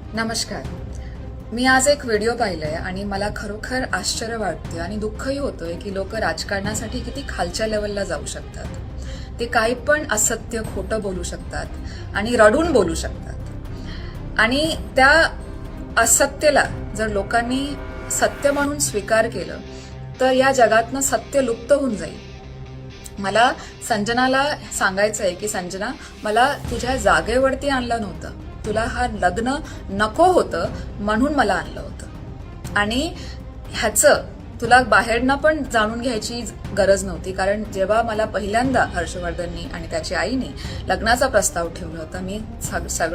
नमस्कार. मी आज एक व्हिडिओ पाहिलाय आणि मला खरोखर आश्चर्य वाटते आणि दुःखही होतोय की लोक राजकारणासाठी किती खालच्या लेवलला जाऊ शकतात. ते काही पण असत्य खोटं बोलू शकतात आणि रडून बोलू शकतात. आणि त्या असत्यला जर लोकांनी सत्य म्हणून स्वीकार केलं तर या जगातनं सत्य लुप्त होऊन जाईल. मला संजनाला सांगायचं आहे की संजना, मला तुझ्या जागेवरती आणलं नव्हतं. तुला हा लग्न नको होतं म्हणून मला आणलं होतं. आणि ह्याचं तुला बाहेरनं पण जाणून घ्यायची गरज नव्हती. कारण जेव्हा मला पहिल्यांदा हर्षवर्धननी आणि त्याच्या आईनी लग्नाचा प्रस्ताव ठेवला होता, मी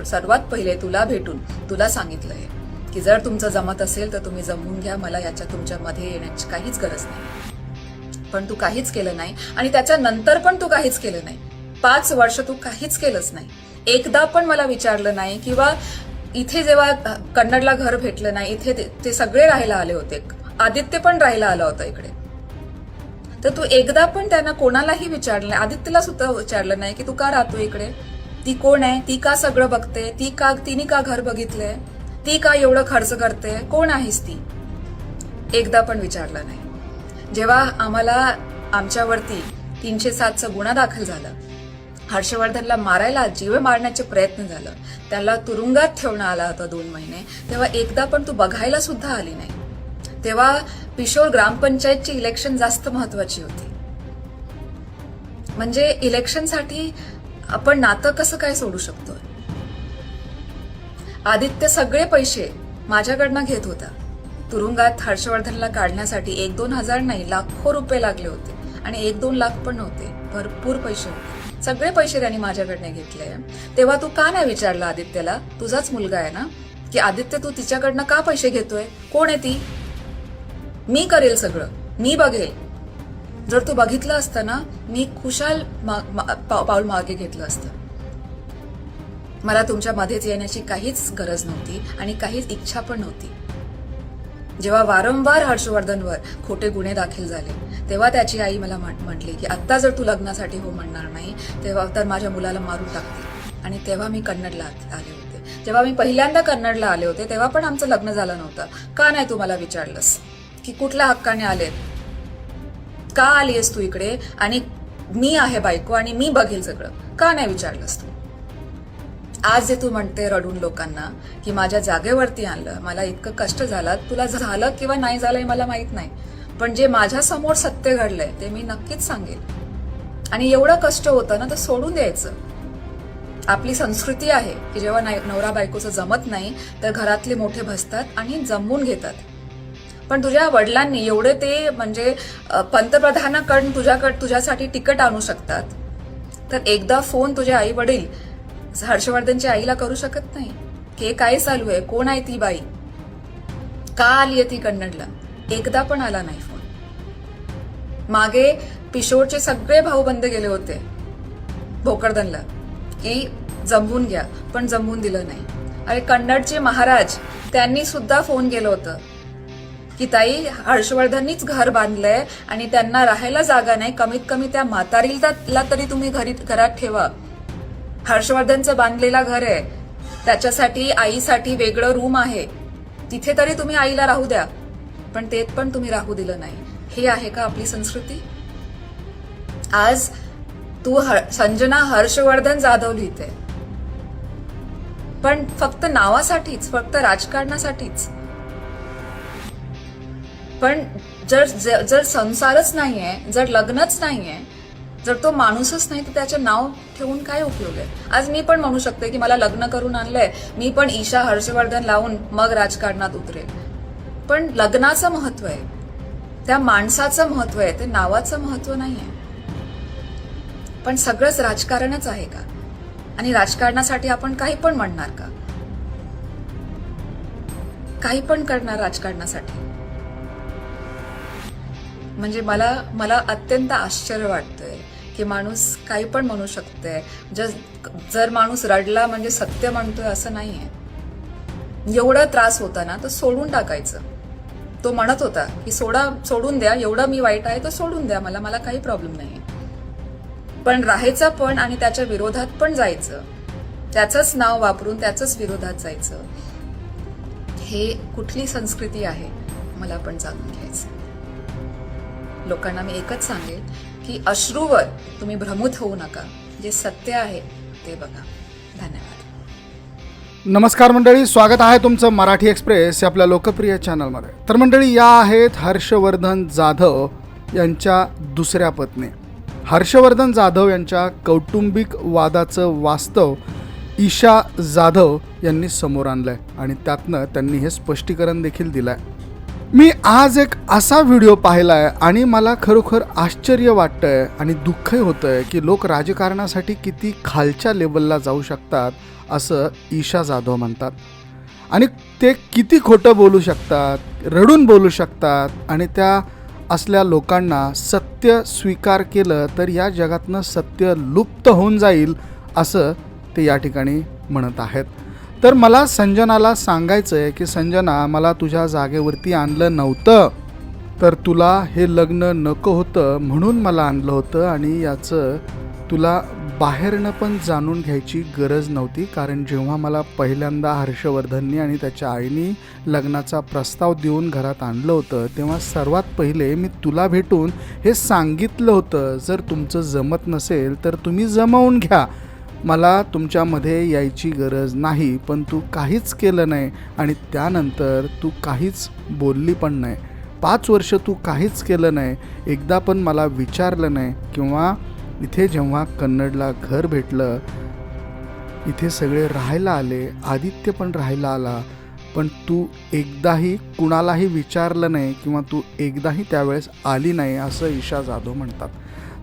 सर्वात पहिले तुला भेटून तुला सांगितलंय की जर तुमचं जमत असेल तर तुम्ही जमवून घ्या, मला याच्या तुमच्या मध्ये येण्याची काहीच गरज नाही. पण तू काहीच केलं नाही आणि त्याच्यानंतर पण तू काहीच केलं नाही. 5 वर्ष तू काहीच केलंच नाही. एकदा पण मला विचारलं नाही. किंवा इथे जेव्हा कन्नडला घर भेटलं नाही, इथे ते सगळे राहायला आले होते, आदित्य पण राहायला आला होता इकडे, तर तू एकदा पण त्यांना कोणालाही विचारलं नाही. आदित्यला सुद्धा विचारलं नाही की तू का राहतो इकडे, ती कोण आहे, ती का सगळं बघते, तिने का घर बघितलंय, ती का एवढं खर्च करते, कोण आहेस ती, एकदा पण विचारलं नाही. जेव्हा आम्हाला आमच्यावरती 307चा गुन्हा दाखल झाला, हर्षवर्धनला मारायला जीवे मारण्याचे प्रयत्न झालं, त्याला तुरुंगात ठेवण्यात आला होता 2 महिने, तेव्हा एकदा पण तू बघायला सुद्धा आली नाही. तेव्हा पिशोर ग्रामपंचायतची इलेक्शन जास्त महत्वाची होती. म्हणजे इलेक्शनसाठी आपण नातं कसं काय सोडू शकतो. आदित्य सगळे पैसे माझ्याकडनं घेत होता. तुरुंगात हर्षवर्धनला काढण्यासाठी 1-2 हजार नाही, लाखो रुपये लागले होते. आणि 1-2 लाख पण नव्हते, भरपूर पैसे होते. सगळे पैसे त्यांनी माझ्याकडनं घेतले. तेव्हा तू का नाही विचारलं आदित्यला, तुझाच मुलगा आहे ना, की आदित्य तू तिच्याकडनं का पैसे घेतोय, कोण आहे ती, मी करेल सगळं, मी बघेल. जर तू बघितलं असतं ना, मी खुशाल पाऊल मागे घेतलं असतं. मला तुमच्या मध्येच येण्याची काहीच गरज नव्हती आणि काहीच इच्छा पण नव्हती. जेव्हा वारंवार हर्षवर्धनवर खोटे गुन्हे दाखल झाले, तेव्हा त्याची आई मला म्हटली की आता जर तू लग्नासाठी हो म्हणणार नाही तेव्हा तर माझ्या मुलाला मारून टाकते. आणि तेव्हा मी कन्नडला आले होते. जेव्हा मी पहिल्यांदा कन्नडला आले होते तेव्हा पण आमचं लग्न झालं नव्हतं. का नाही तू मला विचारलंस की कुठल्या हक्काने आलेत, का आलीयस तू इकडे, आणि मी आहे बायको आणि मी बघेल सगळं, का नाही विचारलंस तू. आज जे तू म्हणते रडून लोकांना की माझ्या जागेवरती आणलं, मला इतकं कष्ट झालं, तुला झालं किंवा नाही झालंय मला माहित नाही, पण जे माझ्या समोर सत्य घडलंय ते मी नक्कीच सांगेल. आणि एवढं कष्ट होतं ना तर सोडून द्यायचं. आपली संस्कृती आहे की जेव्हा नवरा बायकोचं जमत नाही तर घरातले मोठे बसतात आणि जमवून घेतात. पण तुझ्या वडिलांनी एवढे ते म्हणजे पंतप्रधानाकडून तुझ्यासाठी तिकीट आणू शकतात, तर एकदा फोन तुझे आई वडील हर्षवर्धनच्या आईला करू शकत नाही की काय चालू आहे, कोण आहे ती बाई, का आली आहे ती कन्नडला, एकदा पण आला नाही फोन. मागे पिशोरचे सगळे भाऊ बंद गेले होते भोकरदनला की जमवून घ्या, पण जमवून दिलं नाही. अरे कन्नडचे महाराज त्यांनी सुद्धा फोन केलं होतं की ताई हर्षवर्धननीच घर बांधलंय आणि त्यांना राहायला जागा नाही, कमीत कमी त्या म्हातारीला तरी तुम्ही घरात ठेवा. हर्षवर्धनचं बांधलेला घर आहे, त्याच्यासाठी आईसाठी वेगळं रूम आहे, तिथे तरी तुम्ही आईला राहू द्या, पण ते पण तुम्ही राहू दिलं नाही. हे आहे का आपली संस्कृती. आज तू संजना हर्षवर्धन जाधव लिहिते, पण फक्त नावासाठीच, फक्त राजकारणासाठीच. पण जर संसारच नाहीये, जर लग्नच नाहीये, जर तो माणूसच नाही तर त्याचं नाव ठेवून काय उपयोग आहे. आज मी पण म्हणू शकते की मला लग्न करून आणलंय, मी पण ईशा हर्षवर्धन लावून मग राजकारणात उतरेल, पण लग्नाचं महत्व आहे, त्या माणसाचं महत्व आहे, ते नावाचं महत्व नाहीये. पण सगळंच राजकारणच आहे का, आणि राजकारणासाठी आपण काही पण म्हणणार का, काही पण करणार राजकारणासाठी. म्हणजे मला अत्यंत आश्चर्य वाटतंय की माणूस काही पण म्हणू शकते. जर माणूस रडला म्हणजे सत्य म्हणतोय असं नाहीये. एवढा त्रास होता ना तर सोडून टाकायचं. तो म्हणत होता की सोडून द्या, एवढं मी वाईट आहे तर सोडून द्या, मला काही प्रॉब्लेम नाही. पण राहायचं पण आणि त्याच्या विरोधात पण जायचं, त्याचंच नाव वापरून त्याचंच विरोधात जायचं, हे कुठली संस्कृती आहे मला पण जाणून घ्यायचं. लोकांना मी एकच सांगेन की अश्रूवर तुम्ही भ्रमित होऊ नका. जे सत्य आहे ते बघा. धन्यवाद. नमस्कार मंडळी, स्वागत आहे तुमचं मराठी एक्सप्रेस या आपल्या लोकप्रिय चॅनलमध्ये. तर मंडळी, या आहेत हर्षवर्धन जाधव यांच्या दुसऱ्या पत्नी. हर्षवर्धन जाधव यांच्या कौटुंबिक वादाचं वास्तव ईशा जाधव यांनी समोर आणलं आहे आणि त्यातनं त्यांनी हे स्पष्टीकरण देखील दिलं आहे. मी आज एक असा व्हिडिओ पाहिला आहे आणि मला खरोखर आश्चर्य वाटतं आहे आणि दुःखही होतं आहे की लोक राजकारणासाठी किती खालच्या लेवलला जाऊ शकतात असं ईशा जाधव म्हणतात. आणि ते किती खोटं बोलू शकतात, रडून बोलू शकतात आणि त्या असल्या लोकांना सत्य स्वीकार केलं तर या जगातनं सत्य लुप्त होऊन जाईल असं ते या ठिकाणी म्हणत आहेत. तर मला संजनाला सांगायचं आहे की संजना, मला तुझ्या जागेवरती आणलं नव्हतं, तर तुला हे लग्न नको होतं म्हणून मला आणलं होतं आणि याचं तुला बाहेरनं पण जाणून घ्यायची गरज नव्हती. कारण जेव्हा मला पहिल्यांदा हर्षवर्धननी आणि त्याच्या आईनी लग्नाचा प्रस्ताव देऊन घरात आणलं होतं तेव्हा सर्वात पहिले मी तुला भेटून हे सांगितलं होतं, जर तुमचं जमत नसेल तर तुम्ही जमवून घ्या, मला तुमच्यामध्ये यायची गरज नाही. पण तू काहीच केलं नाही आणि त्यानंतर तू काहीच बोलली पण नाही. 5 वर्ष तू काहीच केलं नाही, एकदा पण मला विचारलं नाही. किंवा इथे जेव्हा कन्नडला घर भेटलं, इथे सगळे राहायला आले, आदित्य पण राहायला आला, पण तू एकदाही कुणालाही विचारलं नाही किंवा तू एकदाही त्यावेळेस आली नाही असं ईशा जाधव म्हणतात.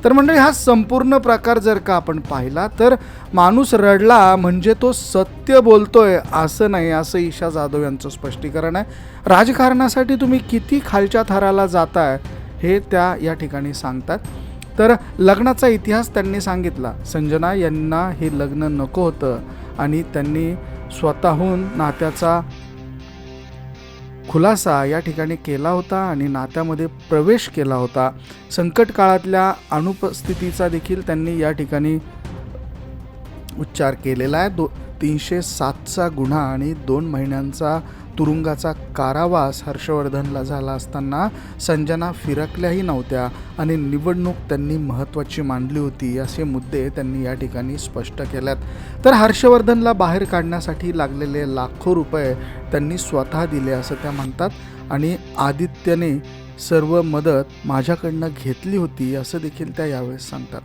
तर मंडळी, हा संपूर्ण प्रकार जर का आपण पाहिला तर माणूस रडला म्हणजे तो सत्य बोलतोय असं नाही, असं ईशा जाधव यांचं स्पष्टीकरण आहे. राजकारणासाठी तुम्ही किती खालच्या थराला जाताय हे त्या या ठिकाणी सांगतात. तर लग्नाचा इतिहास त्यांनी सांगितला. संजना यांना हे लग्न नको होतं आणि त्यांनी स्वतःहून नात्याचा खुलासा या ठिकाणी केला होता आणि नात्यामध्ये प्रवेश केला होता. संकट काळातल्या अनुपस्थितीचा देखील त्यांनी या ठिकाणी उच्चार केलेला आहे. 307चा गुन्हा आणि 2 महिन्यांचा तुरुंगाचा कारावास हर्षवर्धनला झाला असताना संजना फिरकल्याही नव्हत्या आणि निवडणूक त्यांनी महत्त्वाची मानली होती असे मुद्दे त्यांनी या ठिकाणी स्पष्ट केल्यात. तर हर्षवर्धनला बाहेर काढण्यासाठी लागलेले लाखो रुपये त्यांनी स्वतः दिले असं त्या म्हणतात आणि आदित्यने सर्व मदत माझ्याकडनं घेतली होती असं देखील त्या यावेळेस सांगतात.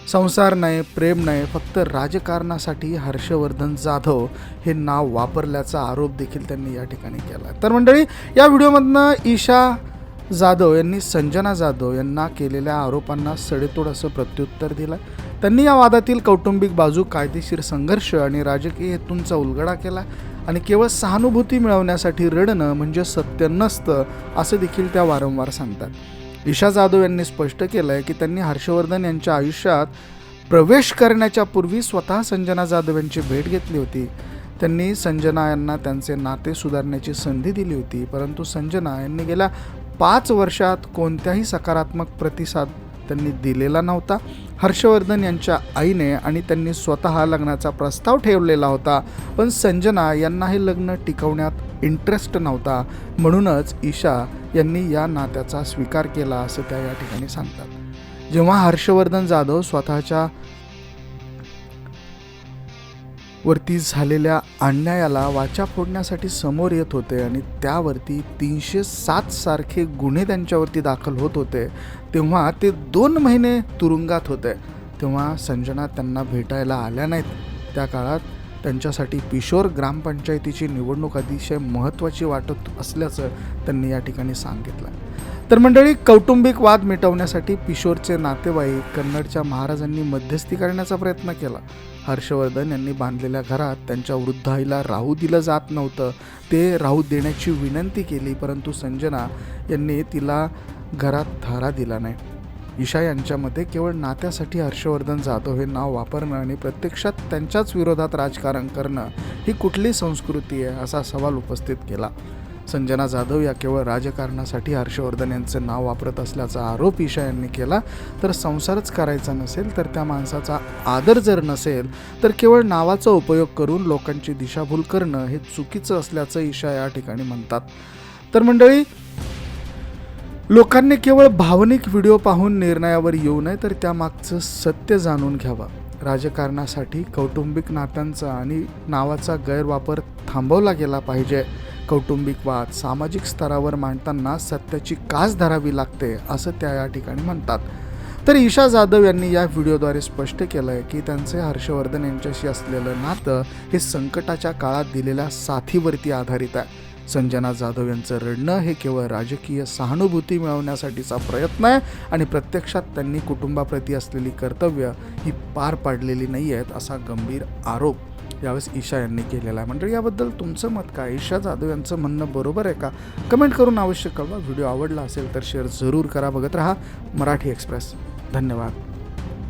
संसार नाही, प्रेम नाही, फक्त राजकारणासाठी हर्षवर्धन जाधव हे नाव वापरल्याचा आरोप देखील त्यांनी या ठिकाणी केला. तर मंडळी, या व्हिडिओमधनं ईशा जाधव यांनी संजना जाधव यांना केलेल्या आरोपांना सडेतोड असं प्रत्युत्तर दिलं. त्यांनी या वादातील कौटुंबिक बाजू, कायदेशीर संघर्ष आणि राजकीय हेतूंचा उलगडा केला आणि केवळ सहानुभूती मिळवण्यासाठी रडणं म्हणजे सत्य नसतं असं देखील त्या वारंवार सांगतात. ईशा जाधव यांनी स्पष्ट केलं आहे की त्यांनी हर्षवर्धन यांच्या आयुष्यात प्रवेश करण्याच्या पूर्वी स्वतः संजना जाधव यांची भेट घेतली होती. त्यांनी संजना यांना त्यांचे नाते सुधारण्याची संधी दिली होती, परंतु संजना यांनी गेल्या 5 वर्षात कोणत्याही सकारात्मक प्रतिसाद त्यांनी दिलेला नव्हता. हर्षवर्धन यांच्या आईने आणि त्यांनी स्वतः लग्नाचा प्रस्ताव ठेवलेला होता, पण संजना यांना हे लग्न टिकवण्यात इंटरेस्ट नव्हता. म्हणूनच ईशा यांनी या नात्याचा स्वीकार केला असं त्या या ठिकाणी सांगतात. जेव्हा हर्षवर्धन जाधव स्वतःच्या वरती झालेल्या अन्यायाला वाचा फोडण्यासाठी समोर येत होते आणि त्यावरती 307 सारखे गुन्हे त्यांच्यावरती दाखल होत होते, तेव्हा ते 2 महिने तुरुंगात होते. तेव्हा संजना त्यांना भेटायला आल्या नाहीत. त्या काळात त्यांच्यासाठी पिशोर ग्रामपंचायतीची निवडणूक अतिशय महत्त्वाची वाटत असल्याचं त्यांनी या ठिकाणी सांगितलं. तर मंडळी, कौटुंबिक वाद मिटवण्यासाठी पिशोरचे नातेवाईक कन्नडच्या महाराजांनी मध्यस्थी करण्याचा प्रयत्न केला. हर्षवर्धन यांनी बांधलेल्या घरात त्यांच्या वृद्ध आईला राहू दिलं जात नव्हतं. ते राहू देण्याची विनंती केली, परंतु संजना यांनी तिला घरात धारा दिला नाही. ईशा यांच्या मते केवळ नात्यासाठी हर्षवर्धन जाधव हे नाव वापरणं आणि प्रत्यक्षात त्यांच्याच विरोधात राजकारण करणं ही कुठली संस्कृती आहे असा सवाल उपस्थित केला. संजना जाधव या केवळ राजकारणासाठी हर्षवर्धन यांचं नाव वापरत असल्याचा आरोप ईशा यांनी केला. तर संसारच करायचा नसेल तर त्या माणसाचा आदर जर नसेल तर केवळ नावाचा उपयोग करून लोकांची दिशाभूल करणं हे चुकीचं असल्याचं ईशा या ठिकाणी म्हणतात. तर मंडळी, लोकांनी केवळ भावनिक व्हिडिओ पाहून निर्णयावर येऊ नये तर त्यामागचं सत्य जाणून घ्यावं. राजकारणासाठी कौटुंबिक नात्यांचा आणि नावाचा गैरवापर थांबवला गेला पाहिजे. कौटुंबिक वाद सामाजिक स्तरावर मांडताना सत्याची कास धरावी लागते असं त्या या ठिकाणी म्हणतात. तर ईशा जाधव यांनी या व्हिडिओद्वारे स्पष्ट केलं आहे की त्यांचे हर्षवर्धन यांच्याशी असलेलं नातं हे संकटाच्या काळात दिलेल्या साथीवरती आधारित आहे. संजना जाधव यांचं रडणं हे केवळ राजकीय सहानुभूती मिळवण्यासाठीचा प्रयत्न आहे आणि प्रत्यक्षात त्यांनी कुटुंबाप्रती असलेली कर्तव्य ही पार पाडलेली नाही आहेत असा गंभीर आरोप यावेळेस ईशा यांनी केलेला आहे. म्हणजे याबद्दल तुमचं मत काय? ईशा जाधव यांचं म्हणणं बरोबर आहे का? कमेंट करून अवश्य कळवा. व्हिडिओ आवडला असेल तर शेअर जरूर करा. बघत रहा मराठी एक्सप्रेस. धन्यवाद.